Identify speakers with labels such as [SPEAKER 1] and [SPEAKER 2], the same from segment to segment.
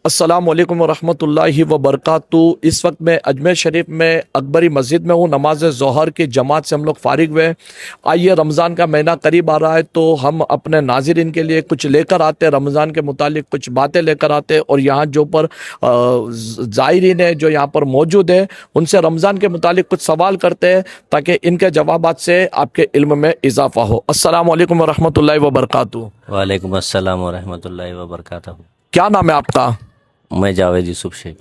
[SPEAKER 1] अस्सलाम वालेकुम वरहमतुल्लाहि वबरकातुहू। इस वक्त मैं अजमेर शरीफ में अकबरी मस्जिद में हूँ। नमाज ज़ोहर की जमात से हम लोग फारिग हुए। आइए, रमज़ान का महीना करीब आ रहा है तो हम अपने नाज़रीन के लिए कुछ लेकर आते हैं, रमज़ान के मुतालिक कुछ बातें लेकर आते हैं और यहाँ जो पर ज़ायरीन है जो यहाँ पर मौजूद है उनसे रमज़ान के मुतालिक कुछ सवाल करते हैं ताकि इनके जवाबात से आपके इल्म में इजाफ़ा हो। अस्सलाम वालेकुम वरहमतुल्लाहि वबरकातुहू।
[SPEAKER 2] वालेकुम अस्सलाम वरहमतुल्लाहि वबरकातुहू।
[SPEAKER 1] क्या नाम है आपका?
[SPEAKER 2] मैं जावेद यूसुफ शेख।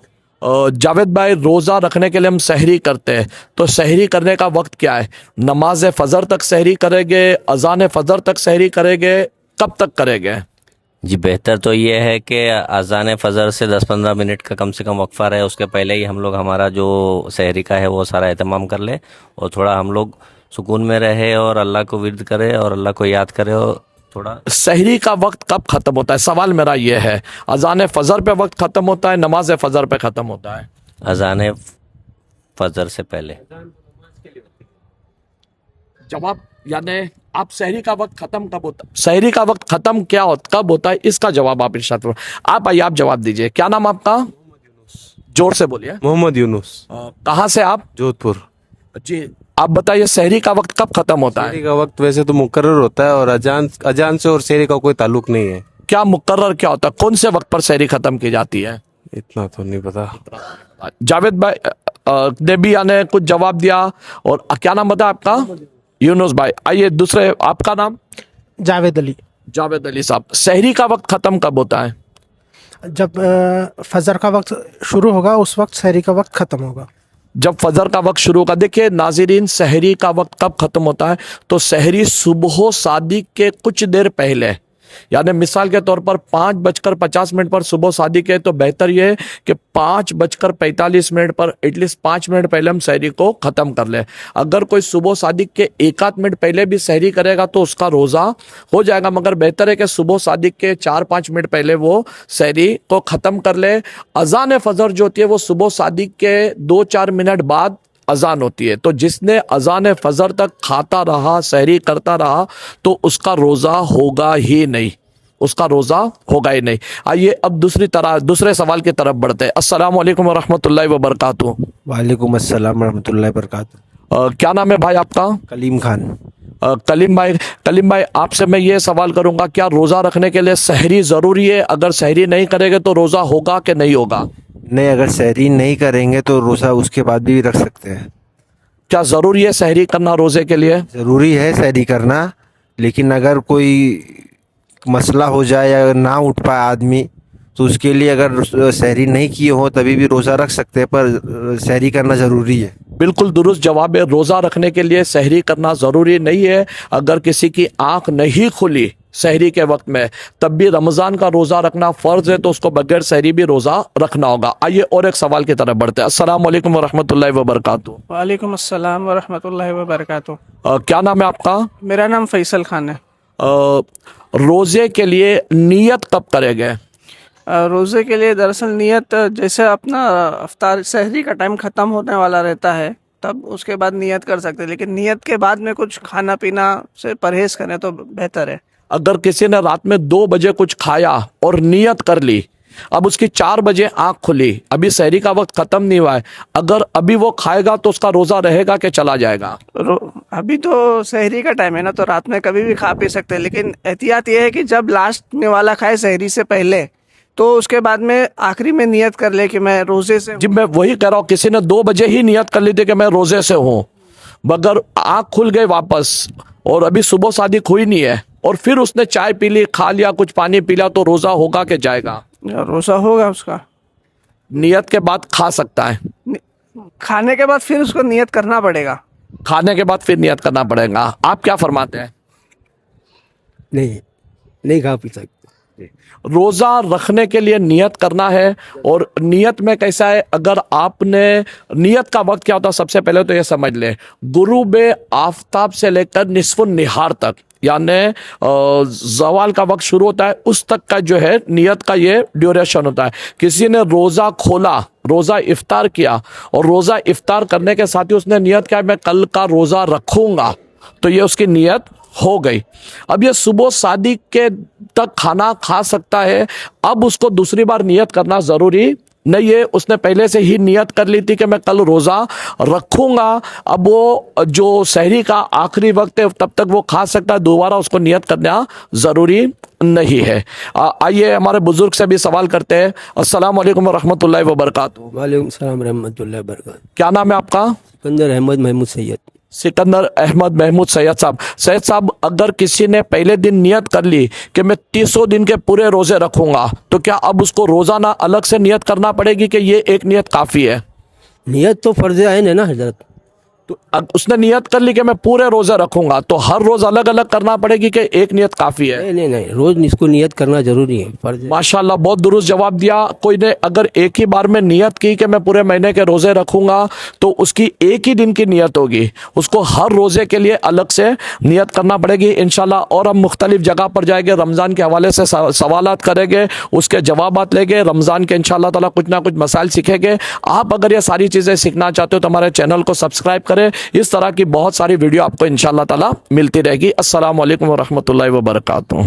[SPEAKER 1] जावेद भाई, रोज़ा रखने के लिए हम सहरी करते हैं तो सहरी करने का वक्त क्या है? नमाज फ़जर तक सहरी करेंगे, अज़ान फ़जर तक सहरी करेंगे, कब तक करेंगे?
[SPEAKER 2] जी, बेहतर तो ये है कि अज़ान फ़जर से 10-15 मिनट का कम से कम वक्फ़ा रहे, उसके पहले ही हम लोग हमारा जो सहरी का है वो सारा एहतमाम कर ले और थोड़ा हम लोग सुकून में रहे और अल्लाह को विर्द करे और अल्लाह को याद करे और थोड़ा।
[SPEAKER 1] सहरी का वक्त कब ख़त्म होता है? सवाल मेरा ये है, अज़ान फ़जर पे वक्त ख़त्म होता है, नमाज फ़जर पे ख़त्म होता है?
[SPEAKER 2] अज़ान फ़जर से पहले।
[SPEAKER 1] जवाब यानी आप सहरी का वक्त खत्म कब होता है? सहरी का वक्त खत्म क्या होता कब होता है, इसका जवाब आप इरशाद करो। आप आइए, आप जवाब दीजिए। क्या नाम आपका? जोर से बोलिए।
[SPEAKER 3] मोहम्मद यूनुस,
[SPEAKER 1] कहाँ से आप?
[SPEAKER 3] जोधपुर।
[SPEAKER 1] जी, आप बताइए सहरी का वक्त कब खत्म होता है?
[SPEAKER 3] सहरी का वक्त वैसे तो मुकर्रर होता है और अजान अजान से और सहरी का कोई ताल्लुक नहीं है।
[SPEAKER 1] क्या मुकर्रर क्या होता है? कौन से वक्त पर सहरी खत्म की जाती है?
[SPEAKER 3] इतना तो नहीं पता।
[SPEAKER 1] जावेद भाई ने भी यानी कुछ जवाब दिया। और क्या नाम बताया आपका? यूनुस भाई। आइए दूसरे, आपका नाम?
[SPEAKER 4] जावेद अली।
[SPEAKER 1] जावेद अली साहब, सहरी का वक्त खत्म कब होता है?
[SPEAKER 4] जब फजर का वक्त शुरू होगा उस वक्त सहरी का वक्त ख़त्म होगा।
[SPEAKER 1] जब फजर का वक्त शुरू होगा। देखिए नाज़रीन, सहरी का वक्त कब खत्म होता है? तो सहरी सुबह सादिक के कुछ देर पहले, यानी मिसाल के तौर पर 5:50 पर सुबह सादिक है तो बेहतर यह है कि 5:45 पर एटलीस्ट 5 मिनट पहले हम सहरी को ख़त्म कर लें। अगर कोई सुबह सादिक के 1 आध मिनट पहले भी सहरी करेगा तो उसका रोज़ा हो जाएगा, मगर बेहतर है कि सुबह सादिक के 4-5 मिनट पहले वो सहरी को ख़त्म कर ले। अज़ान फ़जर जो होती है वो सुबह सादिक के 2-4 मिनट बाद अजान होती है, तो जिसने अजान फजर तक खाता रहा, सहरी करता रहा, तो उसका रोज़ा होगा ही नहीं, उसका रोज़ा होगा ही नहीं। आइए अब दूसरे सवाल की तरफ बढ़ते हैं। अस्सलाम वालेकुम वरहमतुल्लाहि वबरकातुहू।
[SPEAKER 5] वालेकुम अस्सलाम रहमतुल्लाहि वबरकातुहू।
[SPEAKER 1] क्या नाम है भाई आपका?
[SPEAKER 5] कलीम खान।
[SPEAKER 1] कलीम भाई, आपसे मैं ये सवाल करूंगा, क्या रोज़ा रखने के लिए सहरी ज़रूरी है? अगर सहरी नहीं करेंगे तो रोज़ा होगा कि नहीं होगा?
[SPEAKER 5] नहीं, अगर सहरी नहीं करेंगे तो रोज़ा उसके बाद भी रख सकते हैं।
[SPEAKER 1] क्या ज़रूरी है सहरी करना रोज़े के लिए?
[SPEAKER 5] ज़रूरी है सहरी करना, लेकिन अगर कोई मसला हो जाए या ना उठ पाए आदमी तो उसके लिए अगर सहरी नहीं किए हो तभी भी रोज़ा रख सकते हैं, पर सहरी करना ज़रूरी है। बिल्कुल
[SPEAKER 1] दुरुस्त जवाब है। रोज़ा रखने के लिए सहरी करना ज़रूरी नहीं है। अगर किसी की आंख नहीं खुली सहरी के वक्त में तब भी रमज़ान का रोज़ा रखना फ़र्ज़ है, तो उसको बगैर सहरी भी रोज़ा रखना होगा। आइए और एक सवाल की तरफ बढ़ते हैं। अस्सलाम वालेकुम वरहमतुल्लाहि वबरकातुहू।
[SPEAKER 4] वालेकुम अस्सलाम वरहमतुल्लाहि वबरकातुहू।
[SPEAKER 1] क्या नाम है आपका?
[SPEAKER 4] मेरा नाम फैसल खान है।
[SPEAKER 1] रोज़े के लिए नियत कब करेंगे?
[SPEAKER 4] रोज़े के लिए दरअसल नियत जैसे अपना अफ्तार सहरी का टाइम ख़त्म होने वाला रहता है तब उसके बाद नियत कर सकते हैं, लेकिन नियत के बाद में कुछ खाना पीना से परहेज़ करें तो बेहतर है।
[SPEAKER 1] अगर किसी ने रात में 2 बजे कुछ खाया और नियत कर ली, अब उसकी 4 बजे आंख खुली, अभी सहरी का वक्त खत्म नहीं हुआ है, अगर अभी वो खाएगा तो उसका रोज़ा रहेगा कि चला जाएगा?
[SPEAKER 4] अभी तो सहरी का टाइम है ना, तो रात में कभी भी खा पी सकते हैं, लेकिन एहतियात ये है कि जब लास्ट में वाला खाए सहरी से पहले तो उसके बाद में आखिरी में नियत कर ले कि मैं रोज़े से।
[SPEAKER 1] जी, मैं वही कह रहा हूँ, किसी ने 2 बजे ही नियत कर ली थी कि मैं रोज़े से हूँ, मगर आँख खुल गई वापस और अभी सुबह सादिक हुई नहीं है और फिर उसने चाय पी ली, खा लिया, कुछ पानी पी लिया, तो रोज़ा होगा कि जाएगा?
[SPEAKER 4] रोज़ा होगा उसका।
[SPEAKER 1] नियत के बाद खा सकता है?
[SPEAKER 4] खाने के बाद फिर उसको नियत करना पड़ेगा।
[SPEAKER 1] खाने के बाद फिर नियत करना पड़ेगा। आप क्या फरमाते हैं?
[SPEAKER 5] नहीं खा पी सकते।
[SPEAKER 1] रोज़ा रखने के लिए नियत करना है। और नियत में कैसा है, अगर आपने नियत का वक्त क्या होता है, सबसे पहले तो ये समझ लें, गुरूब आफताब से लेकर निस्फुन निहार तक, यानी जवाल का वक्त शुरू होता है उस तक का जो है नियत का ये ड्यूरेशन होता है। किसी ने रोज़ा खोला, रोज़ा इफ्तार किया और रोज़ा इफ्तार करने के साथ ही उसने नियत किया मैं कल का रोज़ा रखूंगा, तो ये उसकी नियत हो गई, अब ये सुबह शादी के तक खाना खा सकता है, अब उसको दूसरी बार नियत करना ज़रूरी नहीं है। उसने पहले से ही नियत कर ली थी कि मैं कल रोज़ा रखूंगा, अब वो जो सहरी का आखिरी वक्त है तब तक वो खा सकता है, दोबारा उसको नियत करना ज़रूरी नहीं है। आइए हमारे बुजुर्ग से भी सवाल करते हैं। अस्सलाम वालेकुम रहमतुल्लाहि व बरकातहू।
[SPEAKER 6] वालेकुम सलाम रहमतुल्लाहि व बरकातहू।
[SPEAKER 1] क्या नाम है आपका?
[SPEAKER 6] सिकंदर अहमद महमूद सैयद।
[SPEAKER 1] सिकंदर अहमद महमूद सैयद साहब। सैयद साहब, अगर किसी ने पहले दिन नियत कर ली कि मैं 30 दिन के पूरे रोजे रखूंगा, तो क्या अब उसको रोजाना अलग से नियत करना पड़ेगी कि ये एक नियत काफी है?
[SPEAKER 6] नियत तो फर्ज आइन है ना हजरत।
[SPEAKER 1] तो अब उसने नियत कर ली कि मैं पूरे रोजे रखूंगा, तो हर रोज अलग अलग करना पड़ेगी कि एक नियत काफी है?
[SPEAKER 6] नहीं, रोज इसको नियत करना जरूरी है, फर्ज है।
[SPEAKER 1] माशाल्लाह, बहुत दुरुस्त जवाब दिया। कोई ने अगर एक ही बार में नियत की कि मैं पूरे महीने के रोजे रखूंगा, तो उसकी एक ही दिन की नियत होगी, उसको हर रोजे के लिए अलग से नियत करना पड़ेगी इंशाल्लाह। और हम मुख्तलिफ जगह पर जाएंगे, रमज़ान के हवाले से सवालात करेंगे, उसके जवाबात लेंगे, रमज़ान के इंशाल्लाह ताला कुछ ना कुछ मसाइल सीखेंगे। आप अगर ये सारी चीज़ें सीखना चाहते हो तो हमारे चैनल को सब्सक्राइब करें, इस तरह की बहुत सारी वीडियो आपको इंशाल्लाह ताला मिलती रहेगी। अस्सलाम वालेकुम व रहमतुल्लाहि व बरकातहू।